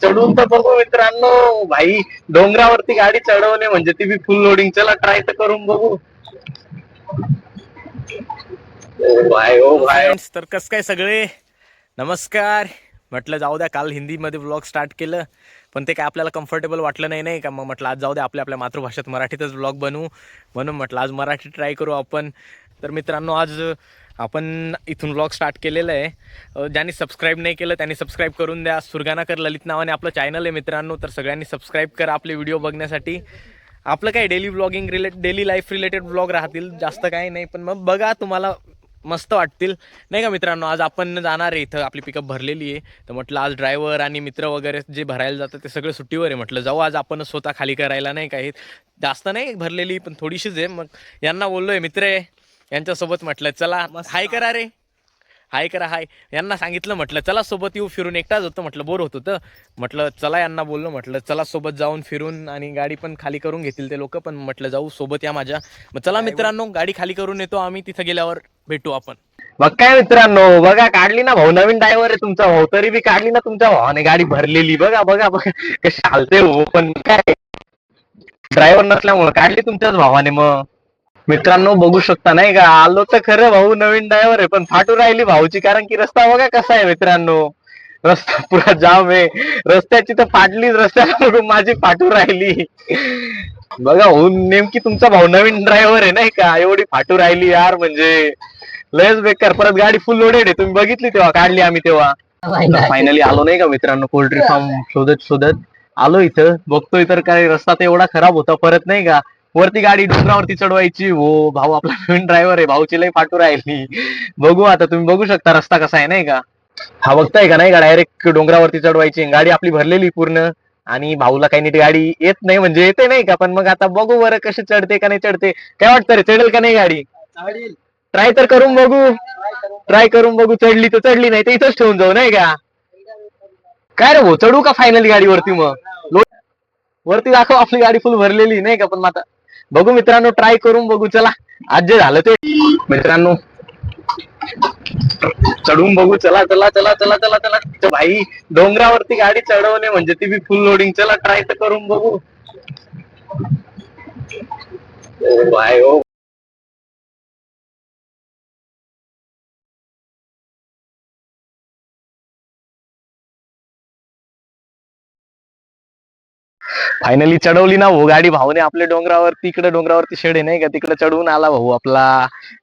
चढून तर बघू मित्रांनो. भाई डोंगरावरती गाडी चढवणे म्हणजे ती बी फुल लोडिंग. चला ट्राय तर करून बघू. ओ भाई ओ भाई. फ्रेंड्स, तर कस काय सगळे, नमस्कार. म्हटलं जाऊ द्या, काल हिंदीमध्ये व्लॉग स्टार्ट केलं पण ते काय आपल्याला कम्फर्टेबल वाटलं नाही का. मग म्हटलं आज जाऊ द्या, आपल्या मातृभाषेत मराठीतच व्लॉग बनवू, म्हणून म्हटलं आज मराठी ट्राय करू आपण. तर मित्रांनो, आज आपण इथून व्लॉग स्टार्ट केलेलं आहे. ज्यांनी सबस्क्राईब नाही केलं त्यांनी सबस्क्राईब करून द्या. सुरगानाकर ललित नावाने आपलं चॅनल आहे मित्रांनो, तर सगळ्यांनी सबस्क्राईब करा आपले व्हिडिओ बघण्यासाठी. आपलं काय daily vlogging daily life related vlog राहतील, जास्त काही नाही, पण मग बघा, तुम्हाला मस्त वाटतील नाही का मित्रांनो. आज आपण जाणार आहे, इथं आपली पिकअप भरलेली आहे, तर म्हटलं आज ड्रायव्हर आणि मित्र वगैरे जे भरायला जातं ते सगळे सुट्टीवर आहे. म्हटलं जाऊ आज आपण स्वतः खाली करायला, नाही काही जास्त नाही भरलेली पण थोडीशीच आहे. मग यांना बोललोय, मित्र आहे यांच्यासोबत, म्हटलं चला हाय करा रे, हाय करा हाय. यांना सांगितलं, म्हटलं चला सोबत येऊ फिरून. एकटाच होतं, म्हटलं बोर होत होतं, म्हटलं चला यांना बोललो, म्हटलं चला सोबत जाऊन फिरून, आणि गाडी पण खाली करून घेतील ते लोक, पण म्हटलं जाऊ सोबत या माझ्या. मग चला मित्रांनो, गाडी खाली करून येतो आम्ही, तिथं गेल्यावर भेटू आपण. मग काय मित्रांनो, बघा काढली ना भाऊ, नवीन ड्रायव्हर आहे तुमचा भाऊ, तरी बी काढली ना तुमच्या भावाने गाडी भरलेली. बघा बघा बघा कशी हालते हो. पण काय ड्रायव्हर नसल्यामुळे काढली तुमच्याच भावाने. मग मित्रांनो बघू शकता नाही का, आलो तर खरं भाऊ, नवीन ड्रायव्हर आहे पण फाटू राहिली भाऊची, कारण की रस्ता बघा कसा आहे मित्रांनो. रस्ता पुरा जाम आहे, रस्त्याची तर फाटलीच, रस्त्याला माझी फाटू राहिली. बघा हो, नेमकी तुमचा भाऊ नवीन ड्रायव्हर आहे नाही का, एवढी फाटू राहिली यार, म्हणजे लयच बेकार. परत गाडी फुल लोडेड आहे, तुम्ही बघितली तेव्हा, काढली आम्ही तेव्हा. फायनली आलो नाही का मित्रांनो, पोल्ट्री फार्म शोधत शोधत आलो इथं. बघतोय तर काय, रस्ता तर एवढा खराब होता, परत नाही का वरती गाडी डोंगरावरती चढवायची. हो भाऊ आपला नवीन ड्रायव्हर आहे, भाऊची लई फाटू राहिली. बघू आता, तुम्ही बघू शकता रस्ता कसा आहे नाही का. हा बघताय का नाही का, डायरेक्ट डोंगरावरती चढवायची. गाडी आपली भरलेली पूर्ण, आणि भाऊला काही नीट गाडी येत नाही, म्हणजे येते नाही का. पण मग आता बघू बरं कशी चढते का नाही चढते. काय वाटतं रे, चढेल का नाही गाडी? ट्राय तर करून बघू, ट्राय करून बघू. चढली तर चढली, नाही तर इथंच ठेवून जाऊ नाही का. काय रे भाऊ, चढू का फायनली गाडीवरती? मग वरती दाखव, आपली गाडी फुल भरलेली नाही का. पण आता बघू मित्रांनो, ट्राय करून बघू. चला आज जे झालं ते मित्रांनो चढून बघू. चला चला चला चला चला चला. भाई डोंगरावरती गाडी चढवणे म्हणजे ती बी फुल लोडिंग. चला ट्राय तर करून बघू. ओ भाई ओ. फायनली चढवली ना भाऊ गाडी भाऊने आपल्या डोंगरावरती. इकडे डोंगरावरती शेड आहे नाही का, तिकडे चढवून आला भाऊ आपला.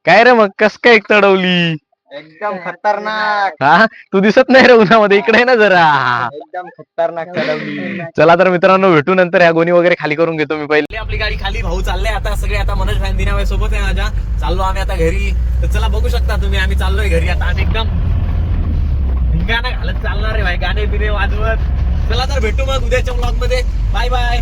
काय रे मग, कस काय चढवली? एकदम खतरनाक. हा, तू दिसत नाही रे उन्हामध्ये, इकडे आहे ना जरा. एकदम खतरनाक चढवली. चला तर मित्रांनो, भेटू नंतर. ह्या गोणी वगैरे खाली करून घेतो मी पहिले. आपली गाडी खाली, भाऊ चालले आता सगळे. आता मनोज भाई दिनावे सोबत आहे माझ्या, चाललो आम्ही आता घरी. तर चला बघू शकता तुम्ही, आम्ही चाललोय घरी आता. आम्ही एकदम धिंगाणा घालत चालणार आहे भाई, गाणे बिणे वाजवत. चला तर भेटू मग उद्याच्या व्लॉग मध्ये. Bye bye.